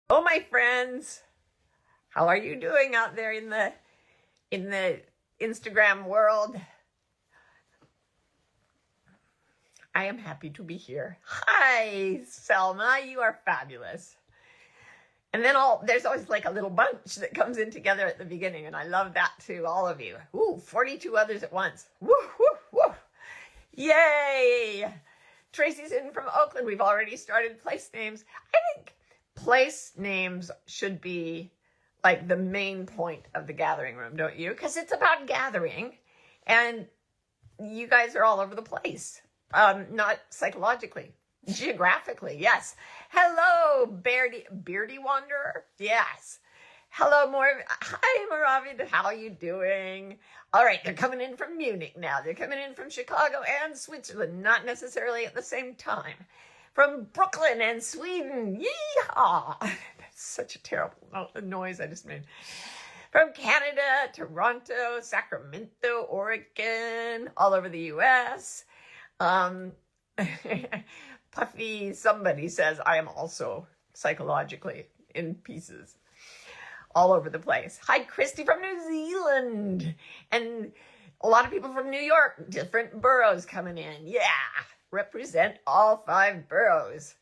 Oh, my friends, how are you doing out there in the Instagram world? I am happy to be here. Hi, Selma, you are fabulous. And then there's always like a little bunch that comes in together at the beginning, and I love that too, all of you. Ooh, 42 others at once. Woo, woo, woo. Yay! Tracy's in from Oakland. We've already started place names. I think place names should be like the main point of the gathering room, don't you? Because it's about gathering, and you guys are all over the place. Not psychologically, geographically, yes. Hello, Beardy Wanderer, yes. Hello, hi, Moravid, how are you doing? All right, they're coming in from Munich now. They're coming in from Chicago and Switzerland, not necessarily at the same time. From Brooklyn and Sweden, yeehaw! That's such a terrible noise I just made. From Canada, Toronto, Sacramento, Oregon, all over the U.S., Puffy, somebody says, I am also psychologically in pieces all over the place. Hi, Christy from New Zealand. And a lot of people from New York, different boroughs coming in. Yeah, represent all 5 boroughs.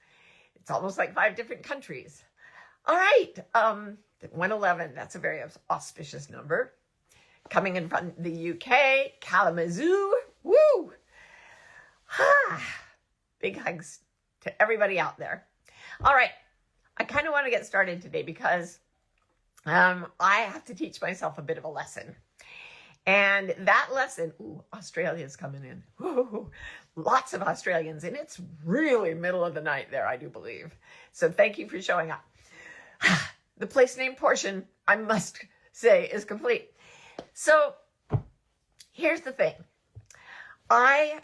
It's almost like 5 different countries. All right, 111, that's a very auspicious number. Coming in from the UK, Kalamazoo, woo! Big hugs to everybody out there. All right, I kind of want to get started today because I have to teach myself a bit of a lesson. And that lesson, Australia's coming in. Ooh, lots of Australians, and it's really middle of the night there, I do believe. So thank you for showing up. The place name portion, I must say, is complete. So here's the thing. I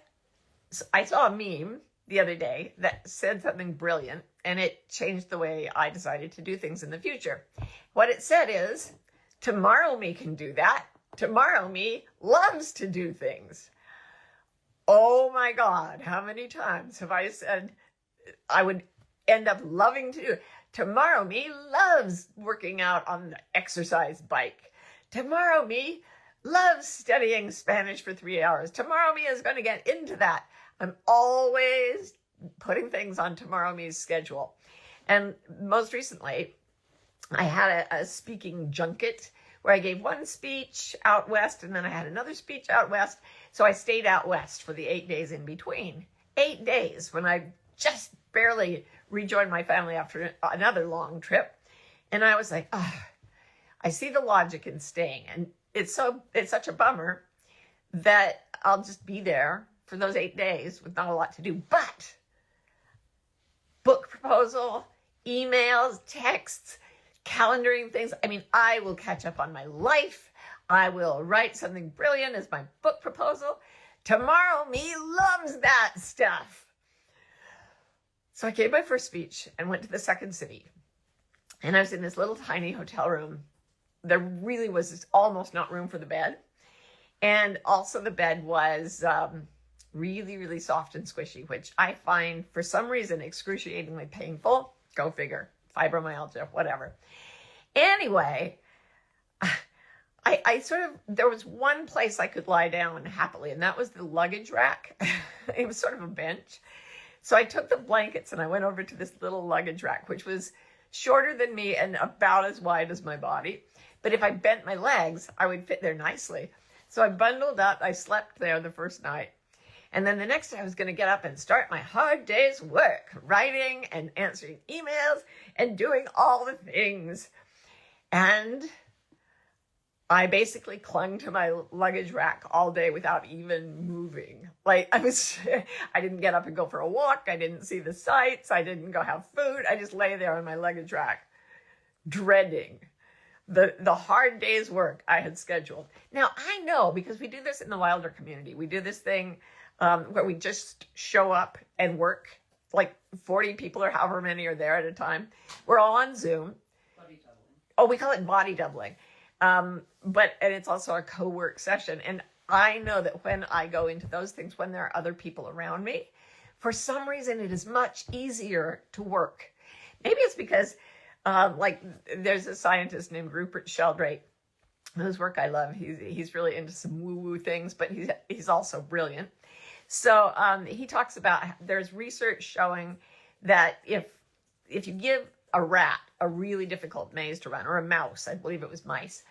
saw a meme the other day that said something brilliant, and it changed the way I decided to do things in the future. What it said is, tomorrow me can do that. Tomorrow me loves to do things. Oh my God, how many times have I said I would end up loving to do it? Tomorrow me loves working out on the exercise bike. Tomorrow me loves studying Spanish for 3 hours. Tomorrow me is going to get into that. I'm always putting things on tomorrow me's schedule. And most recently, I had a speaking junket where I gave one speech out west, and then I had another speech out west. So I stayed out west for the 8 days in between. 8 days when I just barely rejoined my family after another long trip. And I was like, I see the logic in staying. And it's such a bummer that I'll just be there for those 8 days with not a lot to do. But book proposal, emails, texts, calendaring things. I mean, I will catch up on my life. I will write something brilliant as my book proposal. Tomorrow me loves that stuff. So I gave my first speech and went to the second city. And I was in this little tiny hotel room. There really was almost not room for the bed. And also the bed was really, really soft and squishy, which I find for some reason excruciatingly painful. Go figure. Fibromyalgia, whatever. Anyway, there was one place I could lie down happily, and that was the luggage rack. It was sort of a bench. So I took the blankets and I went over to this little luggage rack, which was shorter than me and about as wide as my body. But if I bent my legs, I would fit there nicely. So I bundled up. I slept there the first night. And then the next day I was going to get up and start my hard day's work, writing and answering emails and doing all the things. And I basically clung to my luggage rack all day without even moving. I didn't get up and go for a walk. I didn't see the sights. I didn't go have food. I just lay there on my luggage rack, dreading the hard day's work I had scheduled. Now, I know, because we do this in the Wilder community. We do this thing where we just show up and work, like 40 people or however many are there at a time. We're all on Zoom. Body doubling. Oh, we call it body doubling. And it's also a co-work session. And I know that when I go into those things, when there are other people around me, for some reason, it is much easier to work. Maybe it's because Like there's a scientist named Rupert Sheldrake, whose work I love. He's really into some woo-woo things, but he's also brilliant. So he talks about there's research showing that if you give a rat a really difficult maze to run, or a mouse, I believe it was mice,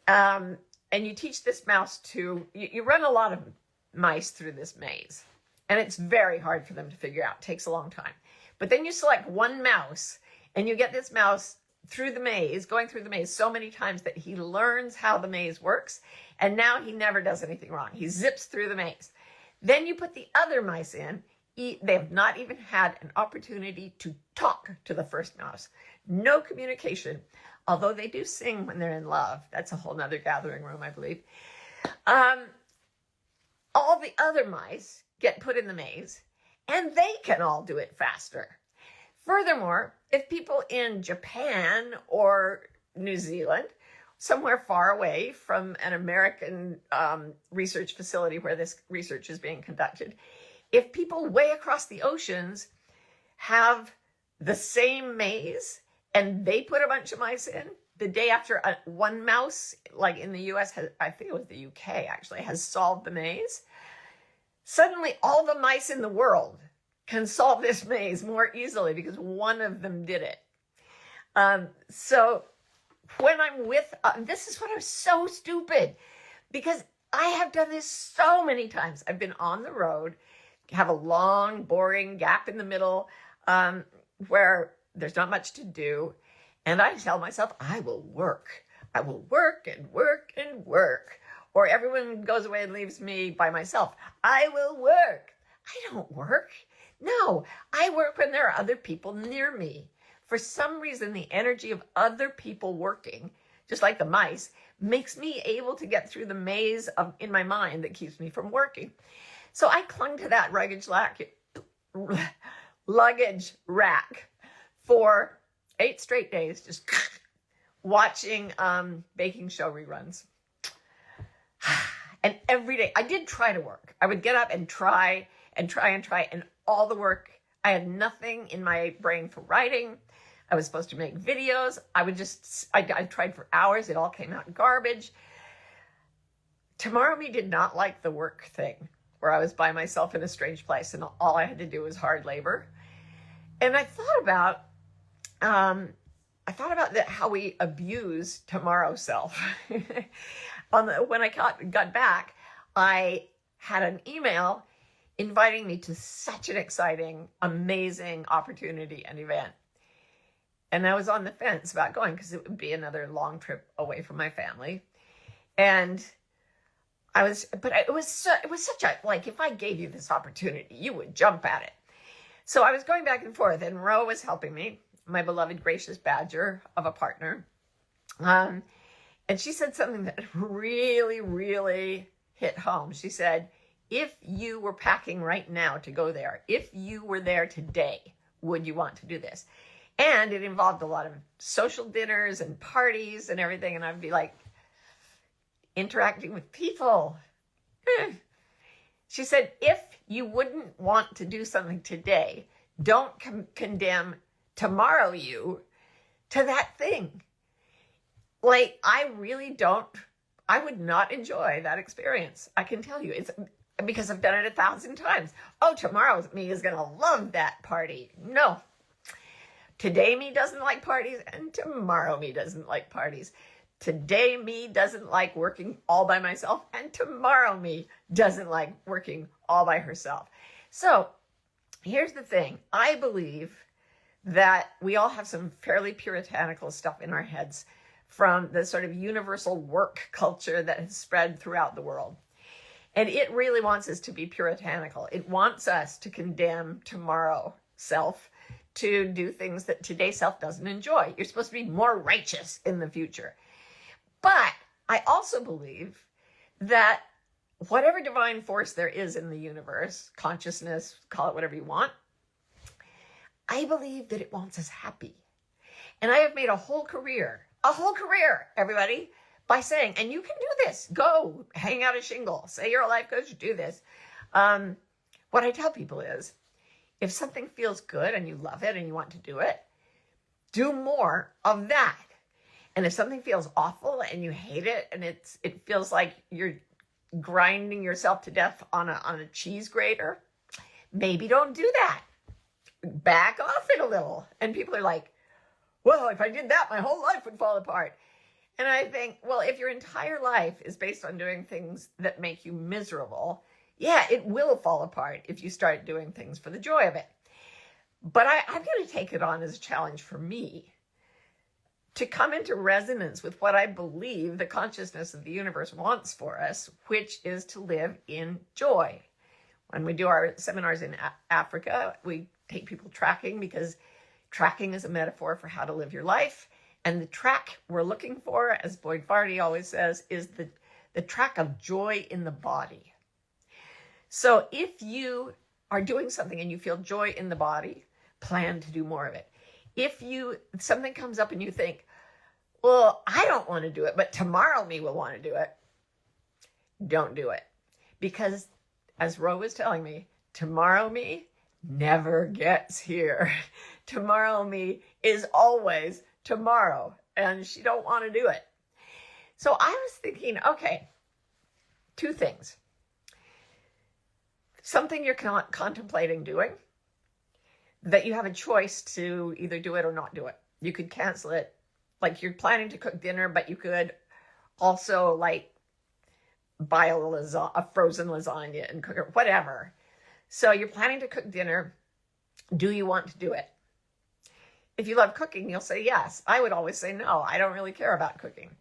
and you teach this mouse to, you run a lot of mice through this maze, and it's very hard for them to figure out. It takes a long time. But then you select one mouse, and you get this mouse through the maze, going through the maze so many times that he learns how the maze works, and now he never does anything wrong. He zips through the maze. Then you put the other mice in. They have not even had an opportunity to talk to the first mouse. No communication, although they do sing when they're in love. That's a whole nother gathering room, I believe. All the other mice get put in the maze, and they can all do it faster. Furthermore, if people in Japan or New Zealand, somewhere far away from an American research facility where this research is being conducted, if people way across the oceans have the same maze and they put a bunch of mice in, the day after one mouse, like in the US, I think it was the UK actually, has solved the maze, suddenly all the mice in the world can solve this maze more easily because one of them did it. So when I'm with, this is when I'm so stupid, because I have done this so many times. I've been on the road, have a long, boring gap in the middle where there's not much to do. And I tell myself, I will work. I will work and work and work. Or everyone goes away and leaves me by myself. I will work. I don't work. No, I work when there are other people near me. For some reason, the energy of other people working, just like the mice, makes me able to get through the maze in my mind that keeps me from working. So I clung to that luggage rack for 8 straight days, just watching baking show reruns. And every day, I did try to work. I would get up and try, and all the work, I had nothing in my brain for writing. I was supposed to make videos. I tried for hours. It all came out garbage. Tomorrow Me did not like the work thing, where I was by myself in a strange place and all I had to do was hard labor. And I thought about how we abuse tomorrow self. When I got back, I had an email inviting me to such an exciting, amazing opportunity and event. And I was on the fence about going because it would be another long trip away from my family. And it was such a, like, if I gave you this opportunity, you would jump at it. So I was going back and forth, and Ro was helping me, my beloved gracious badger of a partner. And she said something that really, really hit home. She said, if you were packing right now to go there, if you were there today, would you want to do this? And it involved a lot of social dinners and parties and everything. And I'd be like, interacting with people. She said, if you wouldn't want to do something today, don't condemn tomorrow you to that thing. Like, I would not enjoy that experience. I can tell you, it's because I've done it 1,000 times. Oh, tomorrow me is going to love that party. No. Today me doesn't like parties, and tomorrow me doesn't like parties. Today me doesn't like working all by myself, and tomorrow me doesn't like working all by herself. So here's the thing. I believe that we all have some fairly puritanical stuff in our heads from the sort of universal work culture that has spread throughout the world. And it really wants us to be puritanical. It wants us to condemn tomorrow self to do things that today self doesn't enjoy. You're supposed to be more righteous in the future. But I also believe that whatever divine force there is in the universe, consciousness, call it whatever you want, I believe that it wants us happy. And I have made a whole career, everybody, by saying, and you can do this, go hang out a shingle, say you're a life coach, do this. What I tell people is, if something feels good and you love it and you want to do it, do more of that. And if something feels awful and you hate it, and it feels like you're grinding yourself to death on a cheese grater, maybe don't do that. Back off it a little. And people are like, well, if I did that, my whole life would fall apart. And I think, well, if your entire life is based on doing things that make you miserable, yeah, it will fall apart if you start doing things for the joy of it. But I'm going to take it on as a challenge for me to come into resonance with what I believe the consciousness of the universe wants for us, which is to live in joy. When we do our seminars in Africa, we take people tracking, because tracking is a metaphor for how to live your life. And the track we're looking for, as Boyd Vardy always says, is the track of joy in the body. So if you are doing something and you feel joy in the body, plan to do more of it. If something comes up and you think, well, I don't want to do it, but tomorrow me will want to do it, don't do it. Because as Ro was telling me, tomorrow me never gets here. Tomorrow me is always tomorrow, and she don't want to do it. So I was thinking, okay, two things. Something you're contemplating doing, that you have a choice to either do it or not do it. You could cancel it. Like you're planning to cook dinner, but you could also like buy a frozen lasagna and cook it, whatever. So you're planning to cook dinner. Do you want to do it? If you love cooking, you'll say yes. I would always say no. I don't really care about cooking.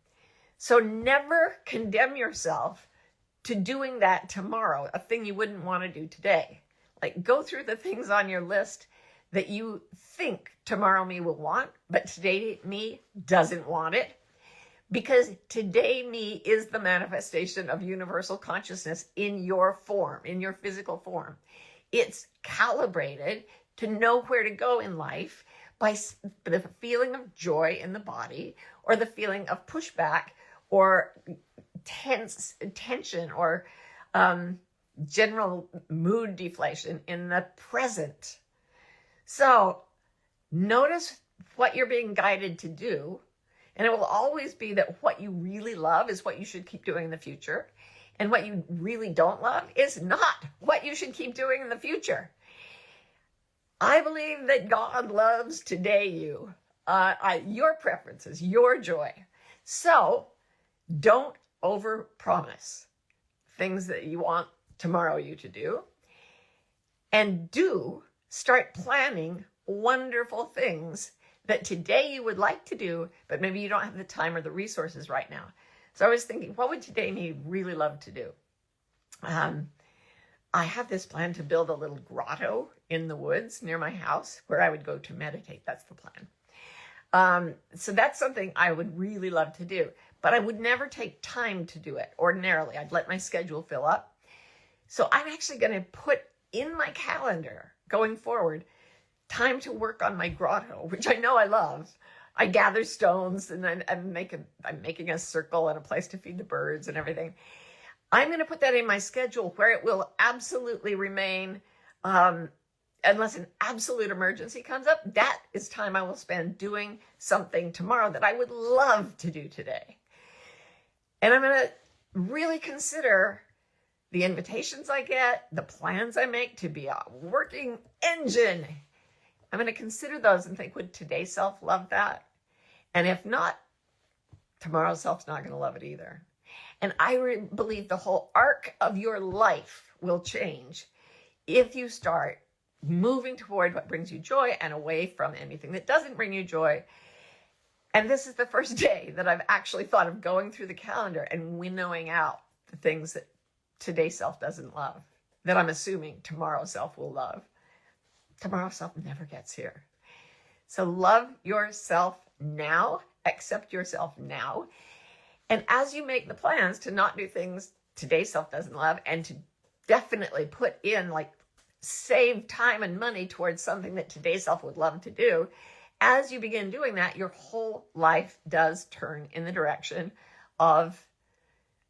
So never condemn yourself to doing that tomorrow, a thing you wouldn't want to do today. Like go through the things on your list that you think tomorrow me will want, but today me doesn't want it. Because today me is the manifestation of universal consciousness in your form, in your physical form. It's calibrated to know where to go in life by the feeling of joy in the body, or the feeling of pushback, or tension, or general mood deflation in the present. So notice what you're being guided to do. And it will always be that what you really love is what you should keep doing in the future. And what you really don't love is not what you should keep doing in the future. I believe that God loves today you, your preferences, your joy. So don't overpromise things that you want tomorrow you to do. And do start planning wonderful things that today you would like to do, but maybe you don't have the time or the resources right now. So I was thinking, what would today me really love to do? I have this plan to build a little grotto in the woods near my house where I would go to meditate. That's the plan. So that's something I would really love to do, but I would never take time to do it. Ordinarily, I'd let my schedule fill up. So I'm actually going to put in my calendar going forward time to work on my grotto, which I know I love. I gather stones and I'm making a circle and a place to feed the birds and everything. I'm going to put that in my schedule where it will absolutely remain, unless an absolute emergency comes up. That is time I will spend doing something tomorrow that I would love to do today. And I'm going to really consider the invitations I get, the plans I make to be a working engine. I'm going to consider those and think, would today's self love that? And if not, tomorrow's self's not going to love it either. And I believe the whole arc of your life will change if you start moving toward what brings you joy and away from anything that doesn't bring you joy. And this is the first day that I've actually thought of going through the calendar and winnowing out the things that today's self doesn't love, that I'm assuming tomorrow's self will love. Tomorrow's self never gets here. So love yourself now, accept yourself now. And as you make the plans to not do things today's self doesn't love, and to definitely put in, like, save time and money towards something that today's self would love to do, as you begin doing that, your whole life does turn in the direction of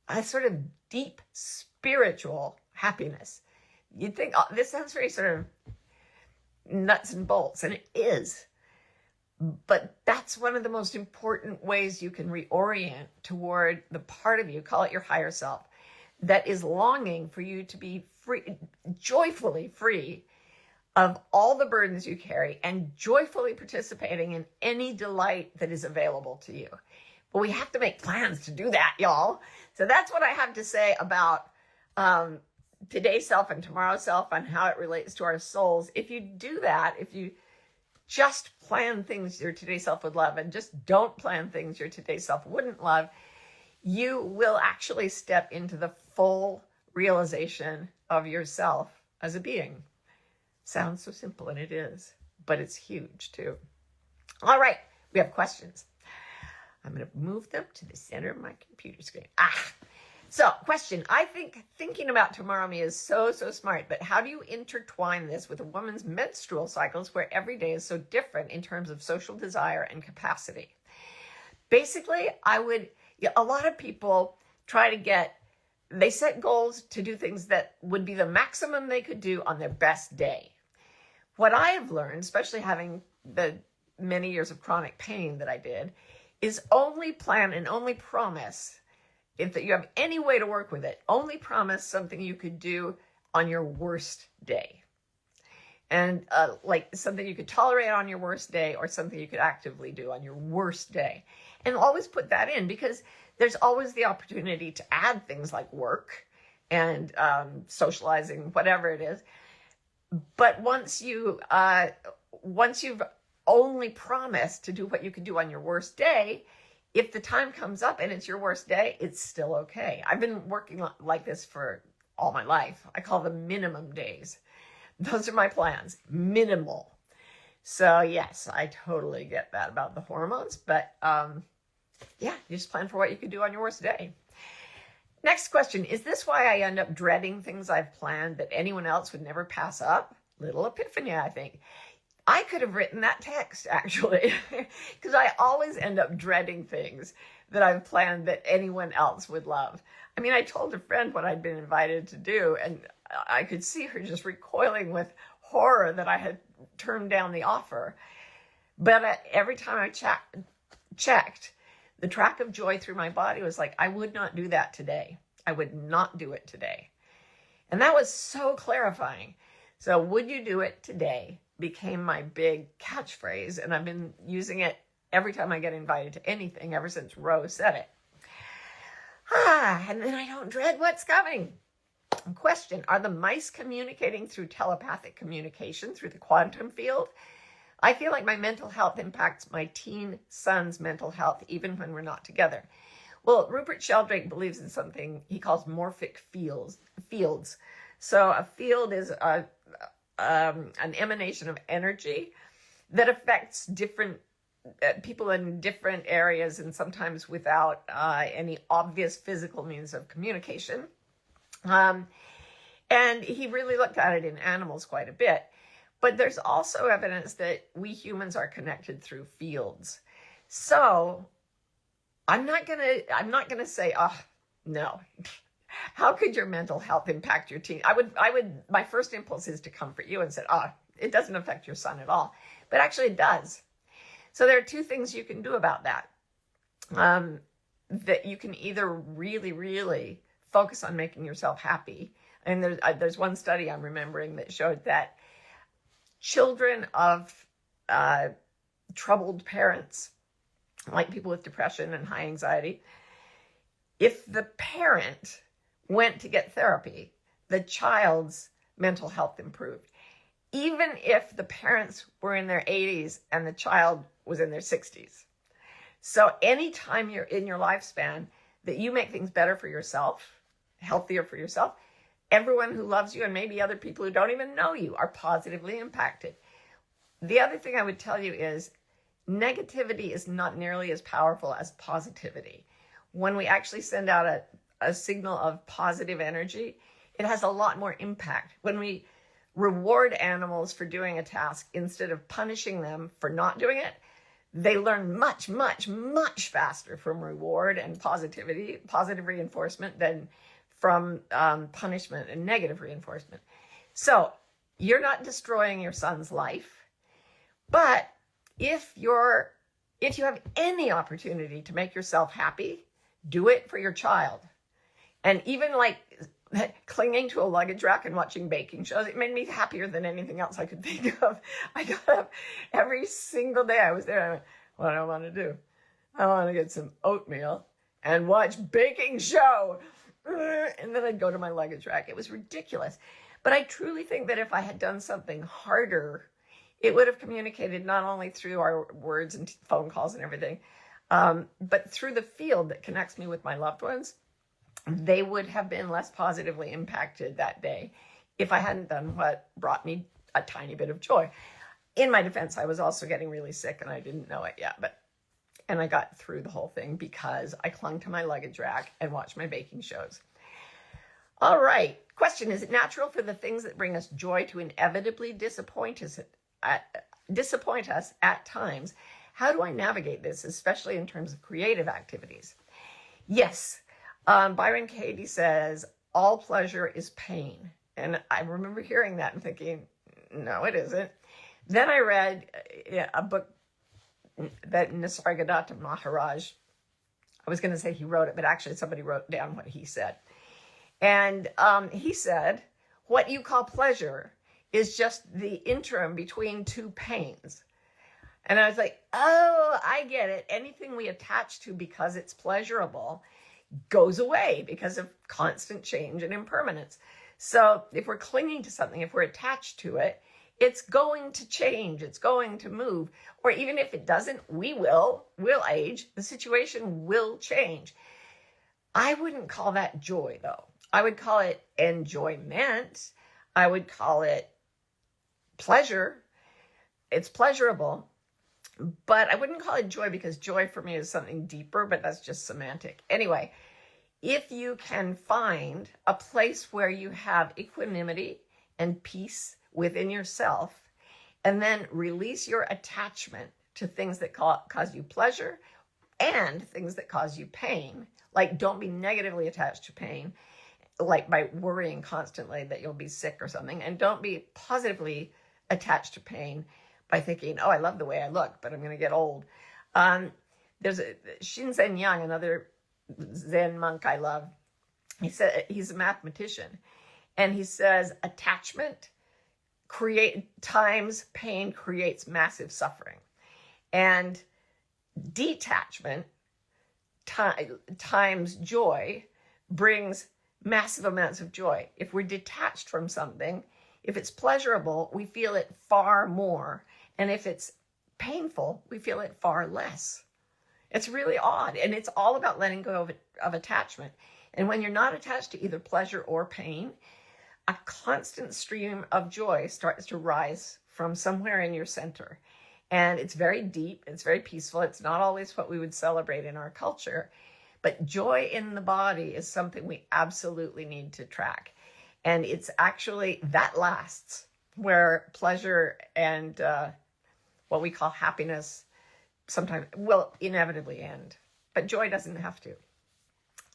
a sort of deep spiritual happiness. You'd think, oh, this sounds very sort of nuts and bolts, and it is. But that's one of the most important ways you can reorient toward the part of you, call it your higher self, that is longing for you to be free, joyfully free of all the burdens you carry and joyfully participating in any delight that is available to you. But we have to make plans to do that, y'all. So that's what I have to say about today's self and tomorrow's self and how it relates to our souls. If you do that, if you just plan things your today's self would love and just don't plan things your today's self wouldn't love, you will actually step into the full realization of yourself as a being. Sounds so simple, and it is, but it's huge too. All right, we have questions. I'm going to move them to the center of my computer screen. So question, I think thinking about tomorrow me is so smart, but how do you intertwine this with a woman's menstrual cycles where every day is so different in terms of social desire and capacity? Basically, a lot of people they set goals to do things that would be the maximum they could do on their best day. What I have learned, especially having the many years of chronic pain that I did, is only plan and only promise, if you have any way to work with it, only promise something you could do on your worst day. And like something you could tolerate on your worst day or something you could actively do on your worst day. And always put that in, because there's always the opportunity to add things like work and socializing, whatever it is. But once you've only promised to do what you can do on your worst day, if the time comes up and it's your worst day, it's still okay. I've been working like this for all my life. I call them minimum days. Those are my plans, minimal. So yes, I totally get that about the hormones, but yeah, you just plan for what you could do on your worst day. Next question, is this why I end up dreading things I've planned that anyone else would never pass up? Little epiphany, I think. I could have written that text, actually, because I always end up dreading things that I've planned that anyone else would love. I mean, I told a friend what I'd been invited to do, and I could see her just recoiling with horror that I had turned down the offer. But every time I checked, the track of joy through my body was like, I would not do that today. I would not do it today. And that was so clarifying. So would you do it today became my big catchphrase, and I've been using it every time I get invited to anything ever since Rose said it. And then I don't dread what's coming. Question, are the mice communicating through telepathic communication through the quantum field? I feel like my mental health impacts my teen son's mental health even when we're not together. Well, Rupert Sheldrake believes in something he calls morphic fields. So a field is an emanation of energy that affects different people in different areas, and sometimes without any obvious physical means of communication. And he really looked at it in animals quite a bit. But there's also evidence that we humans are connected through fields. So I'm not gonna say, oh no. How could your mental health impact your teen? My first impulse is to comfort you and say, it doesn't affect your son at all. But actually it does. So there are two things you can do about that. That you can either really, really focus on making yourself happy. And there's one study I'm remembering that showed that children of troubled parents, like people with depression and high anxiety, if the parent went to get therapy, the child's mental health improved. Even if the parents were in their 80s and the child was in their 60s. So anytime you're in your lifespan that you make things better for yourself, healthier for yourself, everyone who loves you and maybe other people who don't even know you are positively impacted. The other thing I would tell you is negativity is not nearly as powerful as positivity. When we actually send out a signal of positive energy, it has a lot more impact. When we reward animals for doing a task instead of punishing them for not doing it, they learn much, much, much faster from reward and positive reinforcement than from punishment and negative reinforcement. So you're not destroying your son's life, but if you have any opportunity to make yourself happy, do it for your child. And even like clinging to a luggage rack and watching baking shows, it made me happier than anything else I could think of. I got up every single day I was there. I went, what do I want to do? I want to get some oatmeal and watch baking show. And then I'd go to my luggage rack. It was ridiculous. But I truly think that if I had done something harder, it would have communicated not only through our words and phone calls and everything, but through the field that connects me with my loved ones. They would have been less positively impacted that day if I hadn't done what brought me a tiny bit of joy. In my defense, I was also getting really sick and I didn't know it yet, and I got through the whole thing because I clung to my luggage rack and watched my baking shows. All right. Question: is it natural for the things that bring us joy to inevitably disappoint us at times? How do I navigate this, especially in terms of creative activities? Yes. Byron Katie says, all pleasure is pain. And I remember hearing that and thinking, no, it isn't. Then I read a book that Nisargadatta Maharaj, I was going to say he wrote it, but actually somebody wrote down what he said. And he said, what you call pleasure is just the interim between two pains. And I was like, oh, I get it. Anything we attach to because it's pleasurable goes away because of constant change and impermanence. So if we're clinging to something, if we're attached to it, it's going to change, it's going to move. Or even if it doesn't, we'll age, the situation will change. I wouldn't call that joy, though. I would call it enjoyment. I would call it pleasure. It's pleasurable. But I wouldn't call it joy because joy for me is something deeper, but that's just semantic. Anyway, if you can find a place where you have equanimity and peace within yourself, and then release your attachment to things that cause you pleasure and things that cause you pain, like don't be negatively attached to pain, like by worrying constantly that you'll be sick or something, and don't be positively attached to pain by thinking, oh, I love the way I look, but I'm going to get old. There's Shinzen Yang, another Zen monk I love. He said, he's a mathematician, and he says attachment times pain creates massive suffering, and detachment times joy brings massive amounts of joy. If we're detached from something, if it's pleasurable, we feel it far more. And if it's painful, we feel it far less. It's really odd. And it's all about letting go of attachment. And when you're not attached to either pleasure or pain, a constant stream of joy starts to rise from somewhere in your center. And it's very deep. It's very peaceful. It's not always what we would celebrate in our culture. But joy in the body is something we absolutely need to track. And it's actually, that lasts, where pleasure and what we call happiness sometimes will inevitably end. But joy doesn't have to.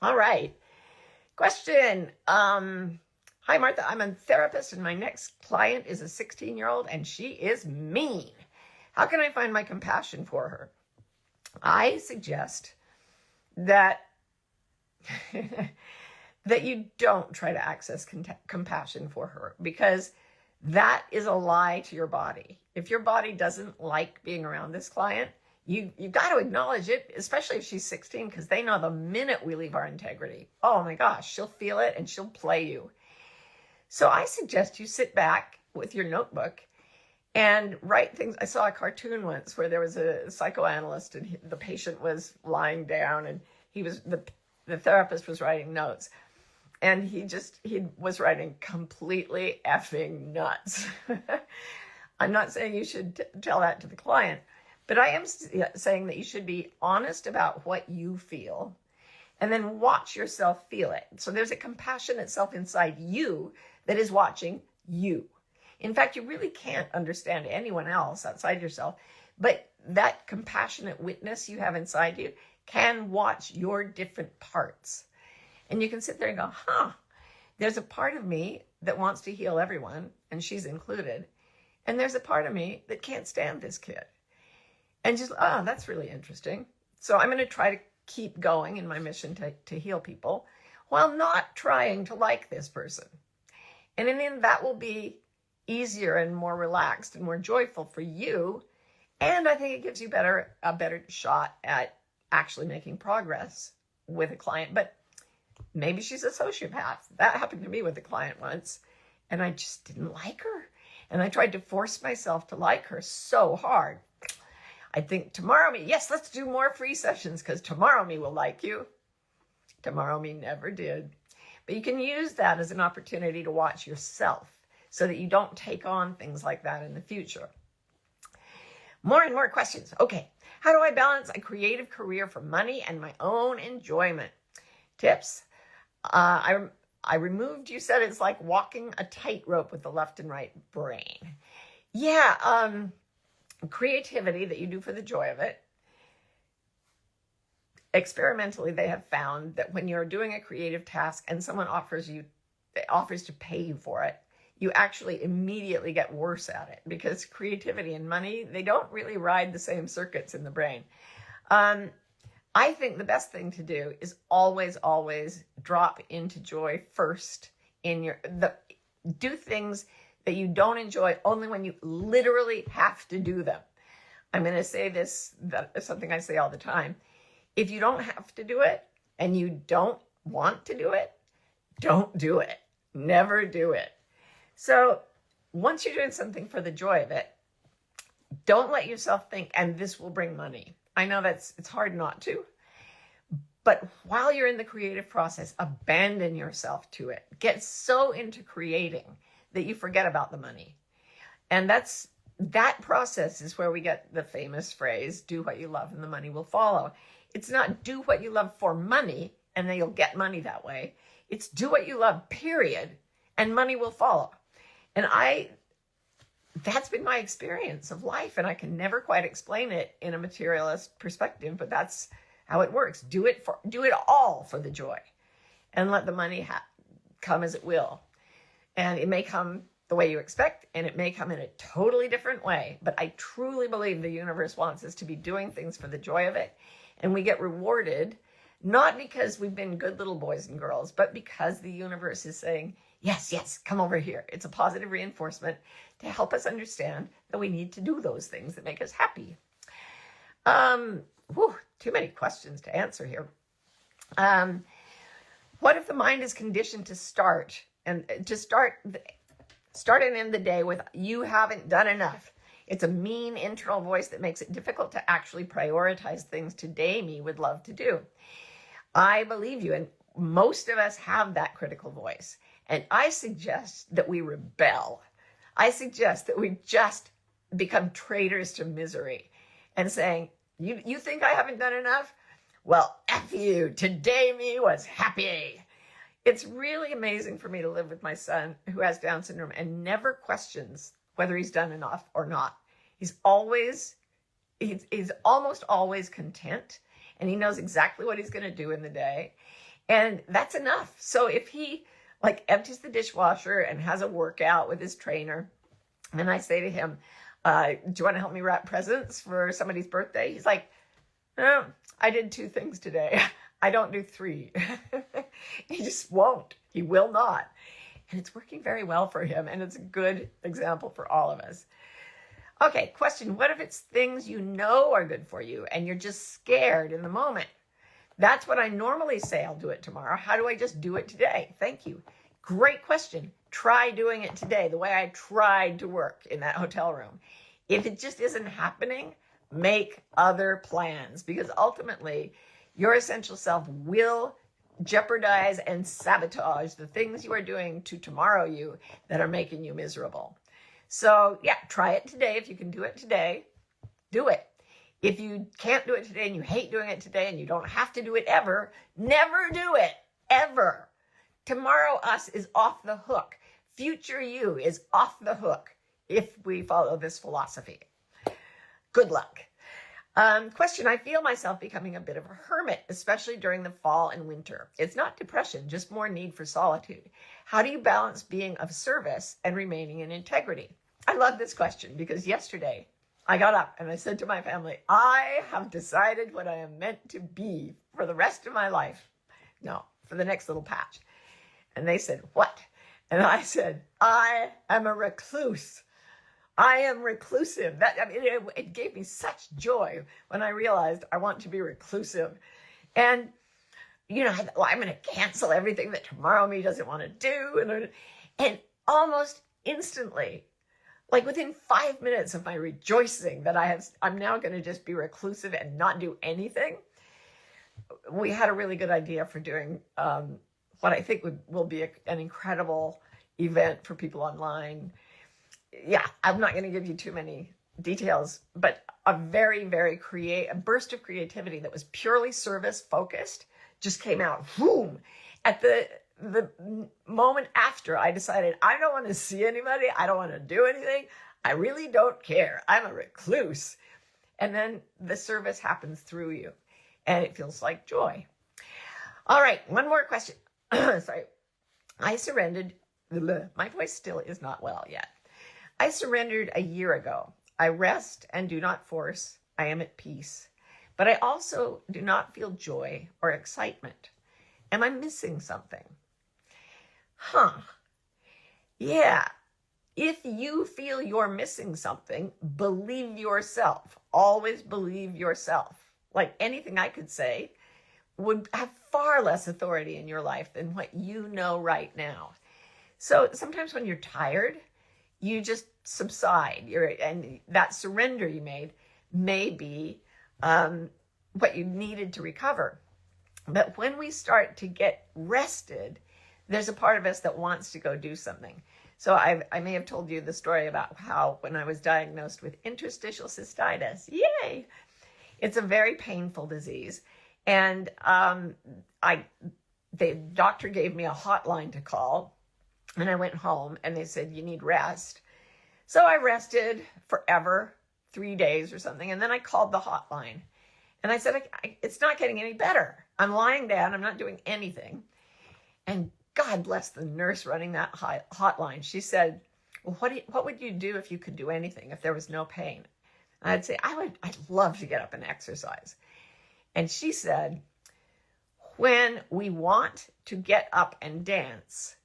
All right. Question. Hi, Martha. I'm a therapist and my next client is a 16-year-old and she is mean. How can I find my compassion for her? I suggest that that you don't try to access compassion for her, because that is a lie to your body. If your body doesn't like being around this client, you got to acknowledge it, especially if she's 16, because they know the minute we leave our integrity, oh my gosh, she'll feel it and she'll play you. So I suggest you sit back with your notebook and write things. I saw a cartoon once where there was a psychoanalyst and the patient was lying down and the therapist was writing notes. And he was writing completely effing nuts. I'm not saying you should tell that to the client, but I am saying that you should be honest about what you feel and then watch yourself feel it. So there's a compassionate self inside you that is watching you. In fact, you really can't understand anyone else outside yourself, but that compassionate witness you have inside you can watch your different parts. And you can sit there and go, there's a part of me that wants to heal everyone, and she's included. And there's a part of me that can't stand this kid. And just, oh, that's really interesting. So I'm going to try to keep going in my mission to heal people while not trying to like this person. And in the end, that will be easier and more relaxed and more joyful for you. And I think it gives you a better shot at actually making progress with a client. But maybe she's a sociopath. That happened to me with a client once, and I just didn't like her. And I tried to force myself to like her so hard. I think tomorrow me, yes, let's do more free sessions because tomorrow me will like you. Tomorrow me never did. But you can use that as an opportunity to watch yourself so that you don't take on things like that in the future. More and more questions. Okay, how do I balance a creative career for money and my own enjoyment? Tips. I removed, you said it's like walking a tightrope with the left and right brain. Yeah, creativity that you do for the joy of it. Experimentally, they have found that when you're doing a creative task and someone offers to pay you for it, you actually immediately get worse at it because creativity and money, they don't really ride the same circuits in the brain. I think the best thing to do is always, always drop into joy first do things that you don't enjoy only when you literally have to do them. I'm going to say this, that is something I say all the time. If you don't have to do it and you don't want to do it, don't do it. Never do it. So once you're doing something for the joy of it, don't let yourself think, and this will bring money. I know it's hard not to. But while you're in the creative process, abandon yourself to it. Get so into creating that you forget about the money. And that process is where we get the famous phrase, do what you love and the money will follow. It's not do what you love for money and then you'll get money that way. It's do what you love, period, and money will follow. And that's been my experience of life, and I can never quite explain it in a materialist perspective, but that's how it works. Do it all for the joy and let the money come as it will. And it may come the way you expect, and it may come in a totally different way. But I truly believe the universe wants us to be doing things for the joy of it. And we get rewarded, not because we've been good little boys and girls, but because the universe is saying, yes, yes, come over here. It's a positive reinforcement to help us understand that we need to do those things that make us happy. Too many questions to answer here. What if the mind is conditioned to start and end the day with you haven't done enough? It's a mean internal voice that makes it difficult to actually prioritize things today me would love to do. I believe you, and most of us have that critical voice. And I suggest that we rebel. I suggest that we just become traitors to misery and saying, you think I haven't done enough? Well, F you. Today me was happy. It's really amazing for me to live with my son who has Down syndrome and never questions whether he's done enough or not. He's almost always content, and he knows exactly what he's going to do in the day. And that's enough. So if he empties the dishwasher and has a workout with his trainer, and I say to him, do you want to help me wrap presents for somebody's birthday? He's like, no, I did 2 things today. I don't do 3. He just won't. He will not. And it's working very well for him. And it's a good example for all of us. Okay, question. What if it's things you know are good for you and you're just scared in the moment? That's what I normally say. I'll do it tomorrow. How do I just do it today? Thank you. Great question. Try doing it today the way I tried to work in that hotel room. If it just isn't happening, make other plans, because ultimately your essential self will jeopardize and sabotage the things you are doing to tomorrow you that are making you miserable. So yeah, try it today. If you can do it today, do it. If you can't do it today and you hate doing it today and you don't have to do it ever, never do it, ever. Tomorrow us is off the hook. Future you is off the hook if we follow this philosophy. Good luck. Question, I feel myself becoming a bit of a hermit, especially during the fall and winter. It's not depression, just more need for solitude. How do you balance being of service and remaining in integrity? I love this question because yesterday I got up and I said to my family, I have decided what I am meant to be for the rest of my life. No, for the next little patch. And they said, what? And I said, I am a recluse. I am reclusive. It gave me such joy when I realized I want to be reclusive. And, I'm going to cancel everything that tomorrow me doesn't want to do. And almost instantly, like within 5 minutes of my rejoicing that I'm now going to just be reclusive and not do anything, we had a really good idea for doing what I think will be an incredible event for people online. Yeah, I'm not going to give you too many details, but a very, very a burst of creativity that was purely service focused just came out. Boom! At the moment after, I decided I don't want to see anybody. I don't want to do anything. I really don't care. I'm a recluse. And then the service happens through you and it feels like joy. All right. One more question. Sorry. I surrendered. My voice still is not well yet. I surrendered a year ago. I rest and do not force. I am at peace. But I also do not feel joy or excitement. Am I missing something? Yeah. If you feel you're missing something, believe yourself. Always believe yourself. Like anything I could say would have far less authority in your life than what you know right now. So sometimes when you're tired, you just subside. And that surrender you made may be what you needed to recover. But when we start to get rested, there's a part of us that wants to go do something. So I may have told you the story about how when I was diagnosed with interstitial cystitis, yay, it's a very painful disease. And the doctor gave me a hotline to call, and I went home and they said, you need rest. So I rested forever, 3 days or something. And then I called the hotline and I said, it's not getting any better. I'm lying down. I'm not doing anything. And God bless the nurse running that hotline. She said, well, what would you do if you could do anything, if there was no pain? And I'd say, I'd love to get up and exercise. And she said, when we want to get up and dance,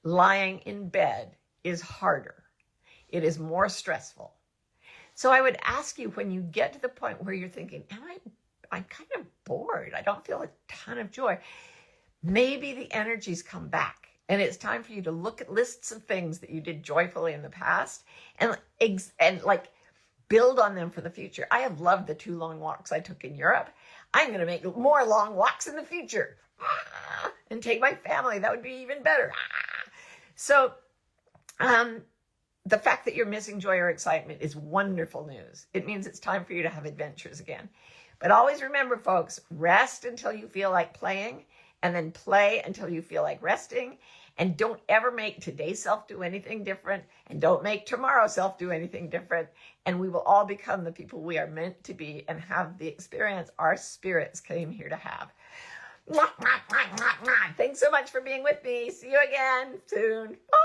lying in bed is harder. It is more stressful. So I would ask you, when you get to the point where you're thinking, I'm kind of bored. I don't feel a ton of joy. Maybe the energies come back and it's time for you to look at lists of things that you did joyfully in the past and like build on them for the future. I have loved the 2 long walks I took in Europe. I'm going to make more long walks in the future and take my family. That would be even better. So, the fact that you're missing joy or excitement is wonderful news. It means it's time for you to have adventures again. But always remember, folks, rest until you feel like playing, and then play until you feel like resting. And don't ever make today's self do anything different, and don't make tomorrow's self do anything different. And we will all become the people we are meant to be and have the experience our spirits came here to have. Thanks so much for being with me. See you again soon. Bye.